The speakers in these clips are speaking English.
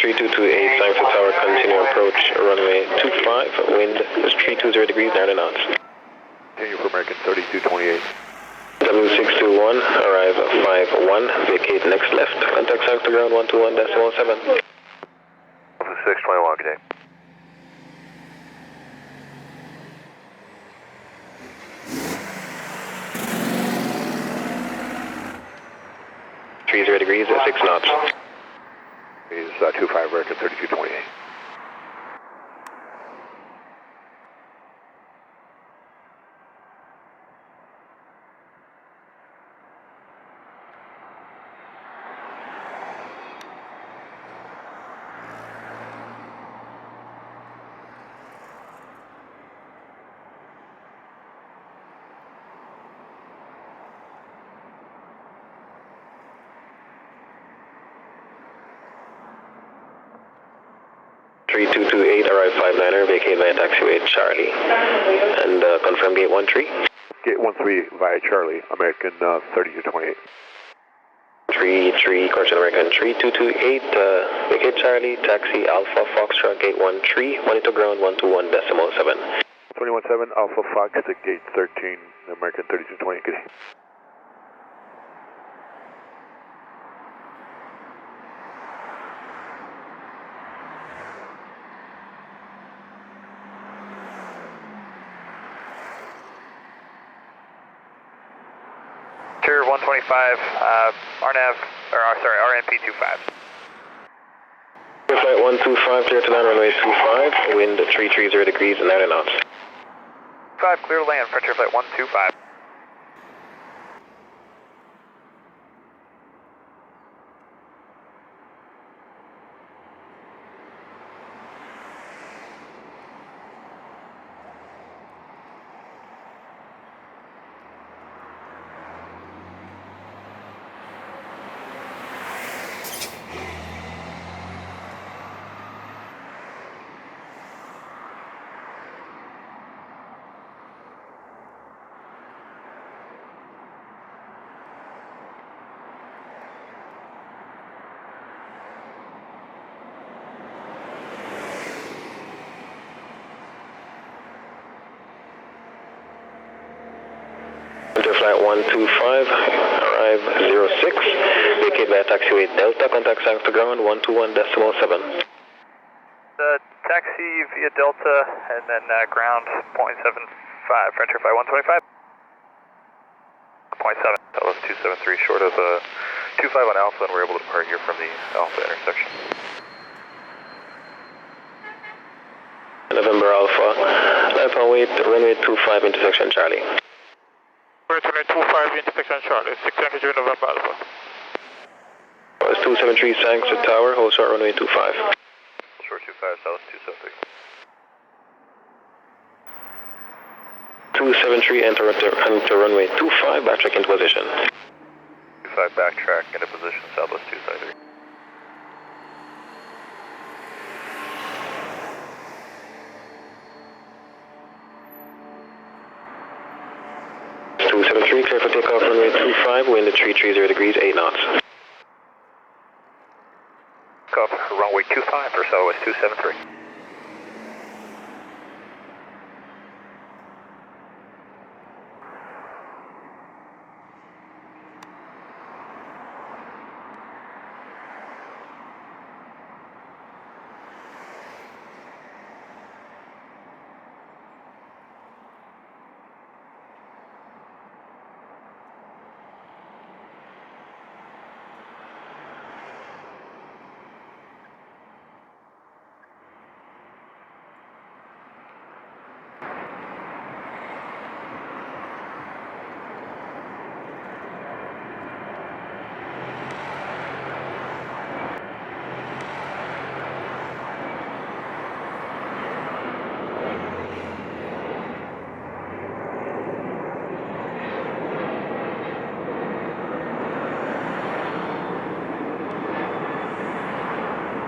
3228, time for tower, continue approach, runway 25, wind is 320 degrees, 90 knots. Continue for American 3228. W621, arrive 51, vacate next left, contact south to ground 121.7. 621, good day. Three 0 degrees, 6 knots. Is 25 American 3228. Three 228, arrive 59er, vacate via taxiway Charlie, and confirm gate 13. Gate 13 via Charlie, American 3228. 33, correction American 3228, vacate Charlie, taxi Alpha Foxtrot, gate 13, monitor ground 121.7. 217 Alpha Fox to gate 13, American 3228, good day. Tier 125, RNAV, RNP 25. Flight 125, clear to land, runway 25, wind 330 degrees, 90 knots. 5, clear to land, Frontier Flight 125. Flight 125, arrive 06, vacate via taxiway Delta, contact south to ground 121.7. Taxi via Delta, and then ground 0.75, Frontier Flight 125. 0.7, that was 273, short of 25 on Alpha, and we're able to depart here from the Alpha intersection. November Alpha, left on wait, runway 25, intersection Charlie. Runway 25, intersection Charlie, 600 November Alpha. Was 273, thanks to tower, hold short runway 25. Short 25, south 273. 273, enter runway 25, backtrack into position. 25, backtrack into position, southwest 253. Clear for takeoff, runway 25, wind at 330 degrees, 8 knots. Takeoff, runway 25 for southwest 273.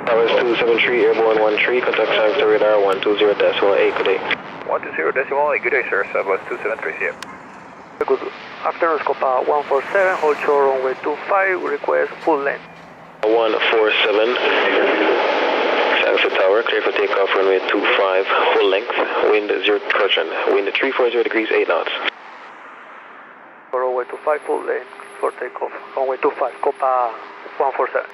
Towers 273, airborne 13, contact south to radar 120.8, good day. 120.8, good day sir, southwest 273, see ya. Good afternoon, Scopa 147, hold short runway 25, request full length. 147. Alpha Tower, clear for takeoff, runway 25, full length, wind 0 correction, wind 340 degrees, 8 knots. For runway 25, full lane for takeoff. Runway 25, Copa 147.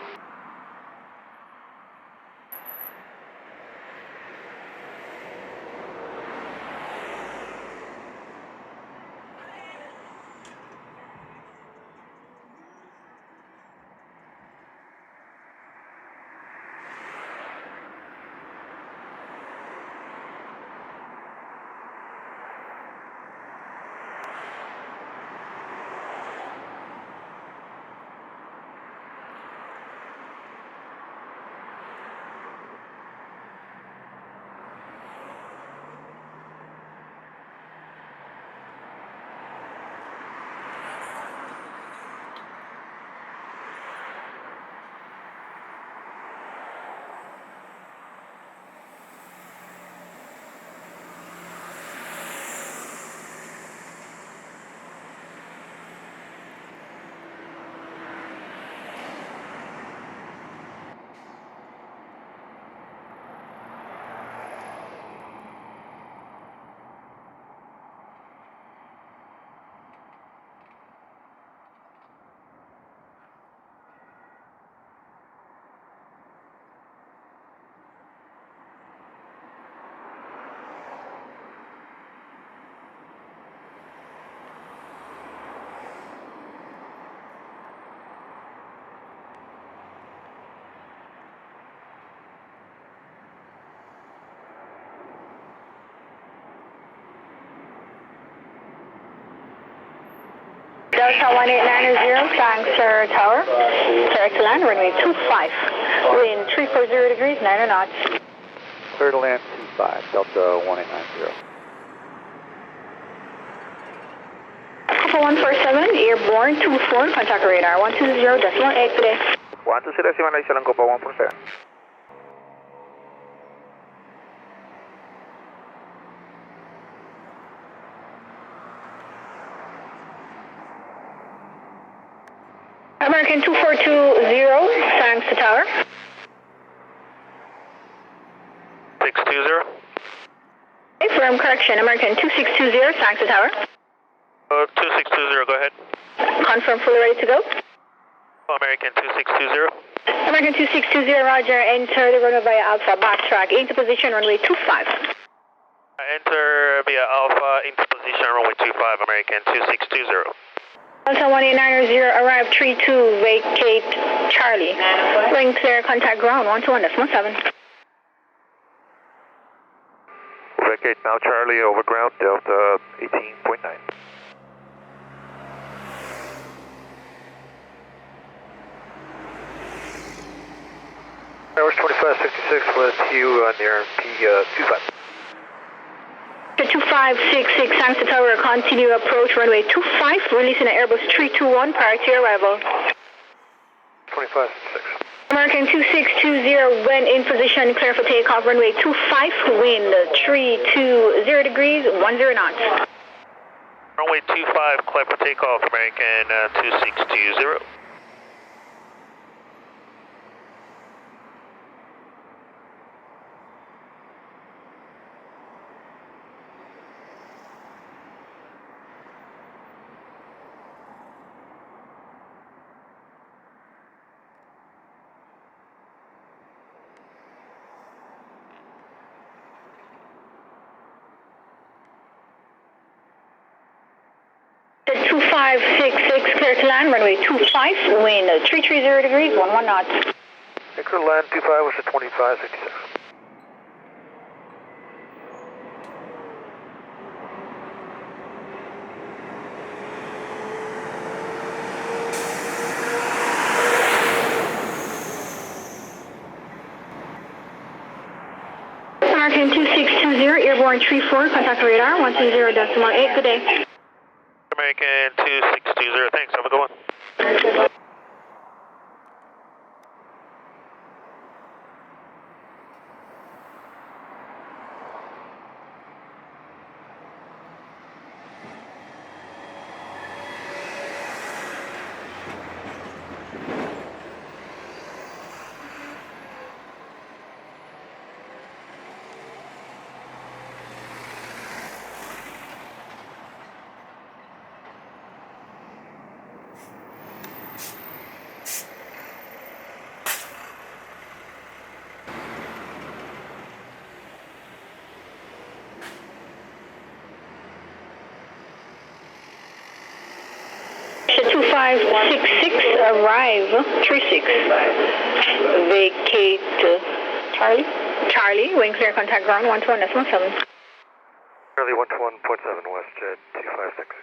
Delta 1890, Sangster Tower, clear to land, runway 25, wind 340 degrees, 9 knots. Clear to land 25, Delta 1890. Alpha 147, airborne 24, contact radar 120.8 today. 120.9, Island Copa 147. American 2420, Sangster Tower. 620. Firm correction, American 2620, Sangster Tower. 2620, go ahead. Confirm fully ready to go. American 2620. American 2620, roger, enter the runway via Alpha, backtrack into position, runway 25. Enter via Alpha into position, runway 25, American 2620. Delta 1890, arrive 32, vacate Charlie. Ring clear, contact ground 121.7. Vacate now Charlie, over ground, Delta 18.9. Airways 2566 with you near P25. 2566, Sangster Tower, continue approach, runway 25, releasing an Airbus 321 prior to your arrival. 2566. American 2620, when in position, clear for takeoff, runway 25, wind 320 degrees, 10 knots. Runway 25, clear for takeoff, American 2620. The 2566, clear to land, runway 25, wind 330 degrees, 11 knots. Clear to land 25 was at 2566. American 2620, airborne 34, contact radar 120.8, good day. American 2620, thanks, have a good one. 2566, arrive 36. Vacate Charlie, wind clear, contact ground 121.7. Charlie 121.7, WestJet 2566.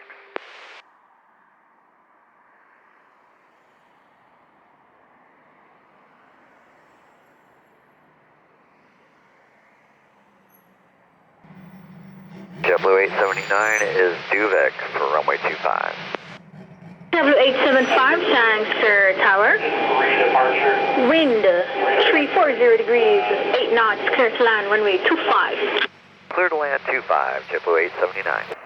JetBlue 879 is Duvek for runway 25. W875, thanks, sir, tower. Wind 340 degrees, 8 knots, clear to land, runway 25. Clear to land 25, JetBlue 879.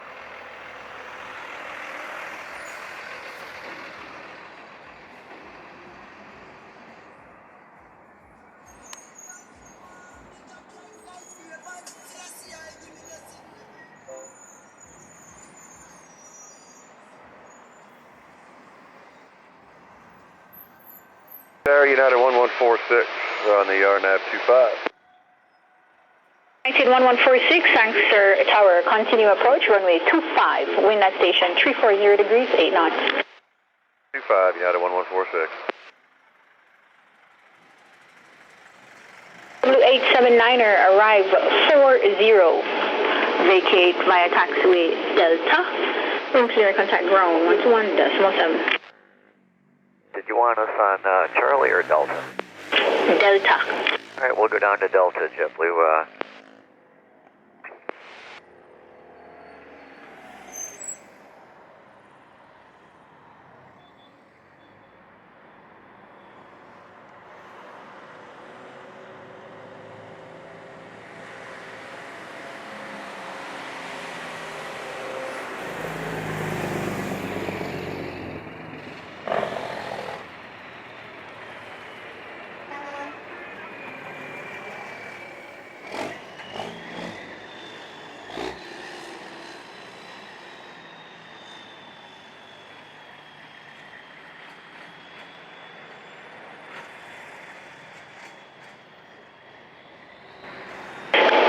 United 1146 on the RNAV 25. United 1146, thanks, sir, tower. Continue approach, runway 25. Wind at station 340 degrees, 8 knots. 25, United 1146. W879er, arrive 40. Vacate via taxiway Delta. Wind clear, contact ground 121.7. Did you want us on Charlie or Delta? Delta. All right, we'll go down to Delta, JetBlue.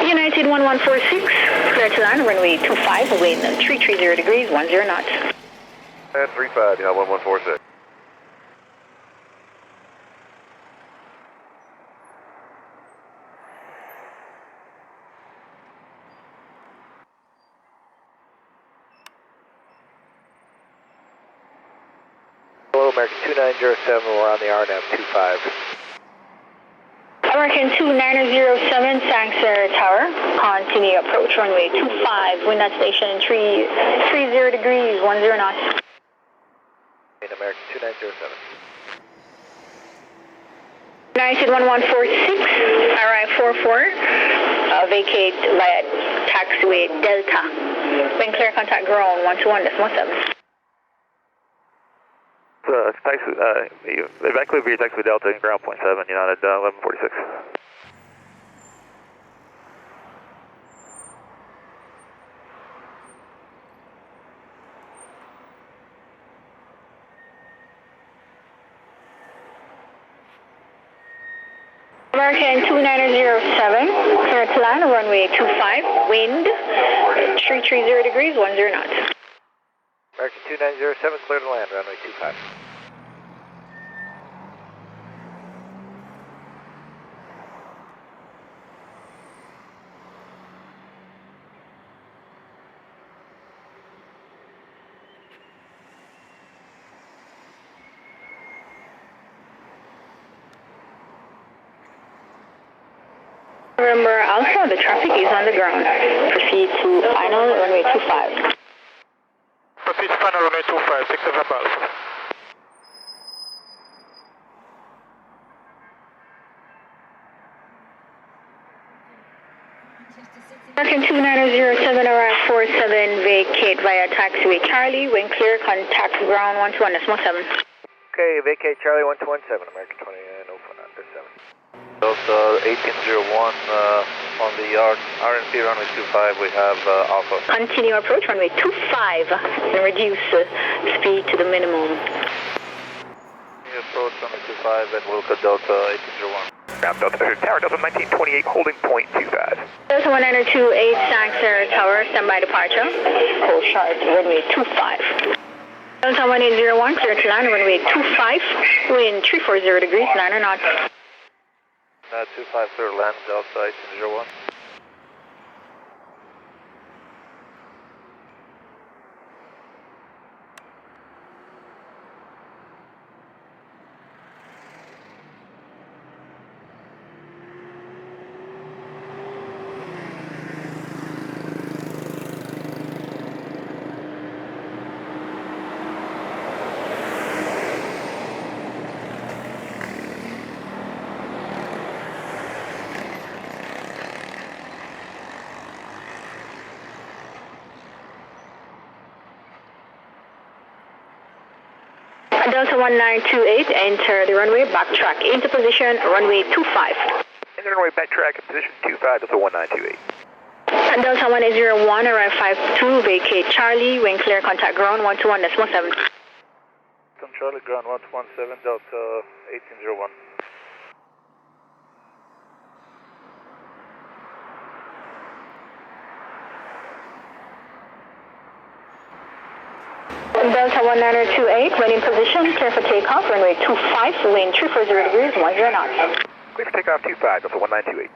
United 1146, clear to land, runway 25, wind 330 degrees, 10 knots. And 35, United 1146. Hello, American 2907, we're on the RNAV 25. American 2907, thanks, sir, tower. Continue approach, runway 25, wind at station 330 degrees, 10 knots. In American 2907. United 1146, arrive 44, vacate via taxiway Delta. Wind clear, contact ground 121.7. Evacuate via taxiway Delta and ground 0.7, United 1146. American 2907, clear to land, runway 25, wind 330 degrees, 10 knots. American 2907, clear to land, runway 25. Remember, Alpha, the traffic is on the ground. Proceed to final, runway 25. Proceed to final, runway 25, 6 November Alpha. American 2907, arrive 47, vacate via taxiway Charlie, wind clear, contact ground 121.7. Okay, vacate Charlie 1217, American 2907. Delta 1801 on the RNP runway 25, we have Alpha. Continue approach, runway 25, and reduce speed to the minimum. Continue approach runway 25, and we'll go Delta 1801. Ground Delta, Tower Delta 1928, holding point 25. Delta 1928, thanks, sir, tower, standby departure. Hold sharp, runway 25. Delta 1801, clear to land, runway 25, wind 340 degrees, 9 knots. 25 clear land, Delta 1801. Delta 1928, enter the runway, backtrack into position, runway 25. Enter runway, backtrack in position 25, Delta 1928. Delta 1801, arrive 52, vacate Charlie, wind clear, contact ground 121.7. Charlie, ground 117, Delta 1801. Delta 1928, when in position, clear for takeoff, runway 25, wind 340 degrees, 10 knots. Clear for takeoff 25, Delta 1928.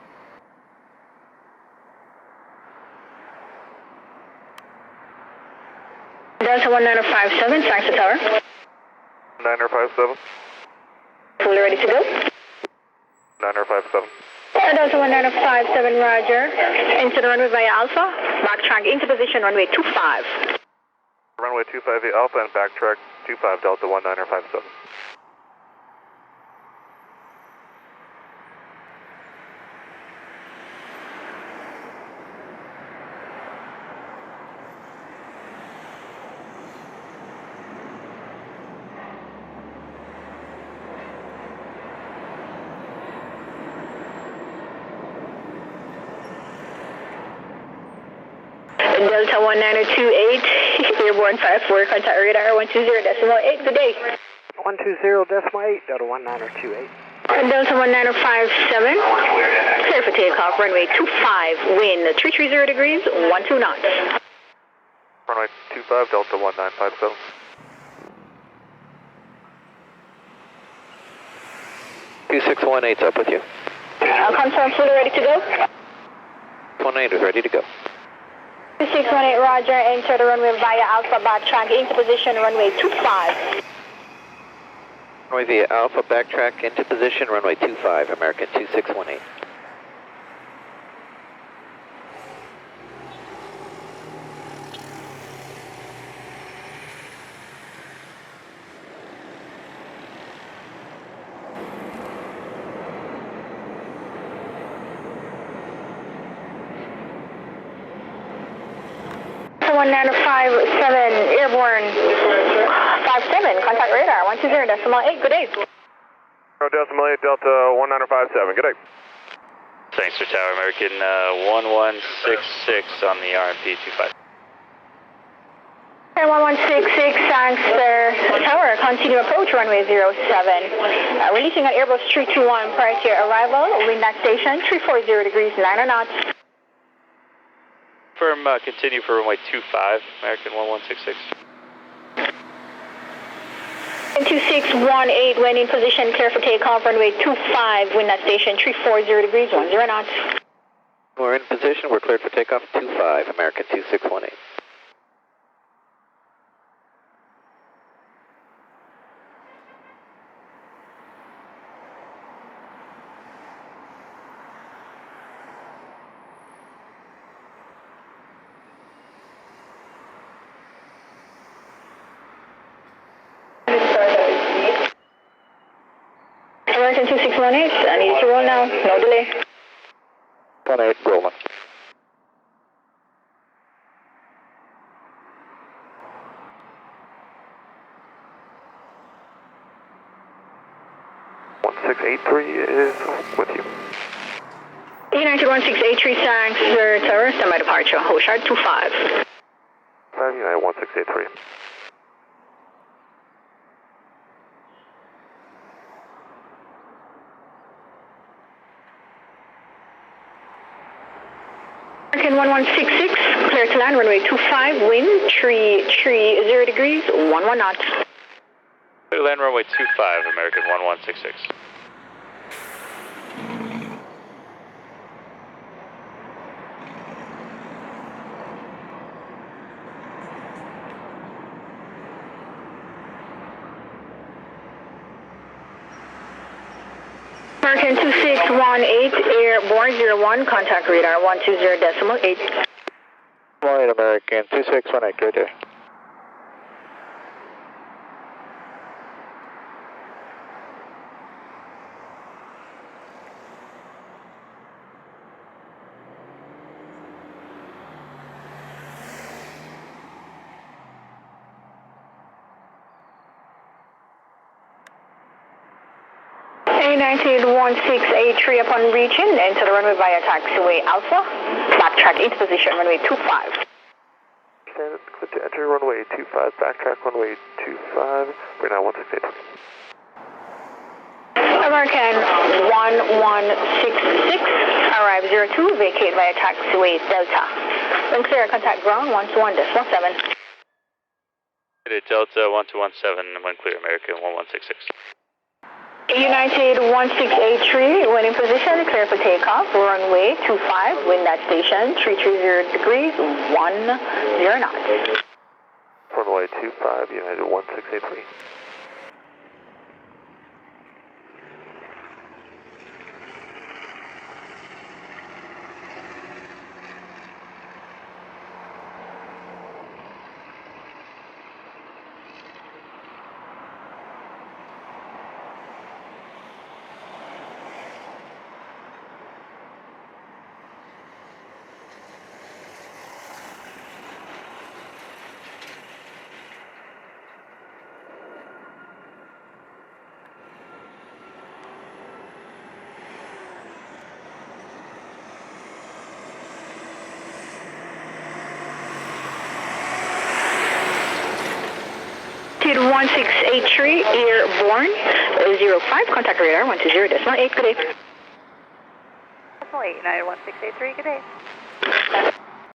Delta 1957, thanks to tower. 9057. Fully ready to go. 9057. Delta 1957, roger. Into the runway via Alpha, backtrack into position, runway 25. Runway 25 via Alpha and backtrack 25 Delta 1957. Delta 1928, airborne 54, contact radar 120.8, good day. 120.8, Delta 1928. Delta 1957, clear for takeoff, runway 25, wind 330 degrees, 12 knots. Runway 25 Delta 1957. $2618's up with you. Confirm, fully ready to go. 18 is ready to go. 2618, roger, enter the runway via Alpha, backtrack into position, runway 25. Runway via Alpha, backtrack into position, runway 25, American 2618. Delta 1957, airborne 57, contact radar 120.8, good day. Decimal 8, Delta 1957, good day. Thanks for tower, American 1166 on the RMP 25. 1166, thanks sir. Tower, continue approach runway 07. Releasing at Airbus 321 prior to your arrival, wind at station 340 degrees, 9 knots. Firm, continue for runway 25, American 1166. 2618, when in position, clear for takeoff, runway 25, wind at station 340 degrees, 10 knots. We're in position, we're cleared for takeoff 25, American 2618. American 2618, I need you to roll now, no delay. 18, rolling. is with you. United 1683, thanks, sir, tower, stand by departure, Hoshard 25. United 1683. American 1166, clear to land, runway 25, wind 330 degrees, 11 knots. Clear to land, runway 25, American 1166. American 2618, airborne 01, contact radar 120.8. Morning, American 2618, right there. A191683 upon reaching, enter the runway via taxiway Alpha. Backtrack into position, runway 25. Stand clear to enter runway 25, backtrack runway 25, right now 168. American 1166, arrive 02, vacate via taxiway Delta. When clear, contact ground 121.17. Delta 1217, when clear, American 1166. United 1683, when in position, clear for takeoff, runway 25, wind at station 330 degrees, 10 knots. Runway 25, United 1683. United 1683, airborne 05, contact radar 120.8, good day. Decimal 8, United 1683, good day.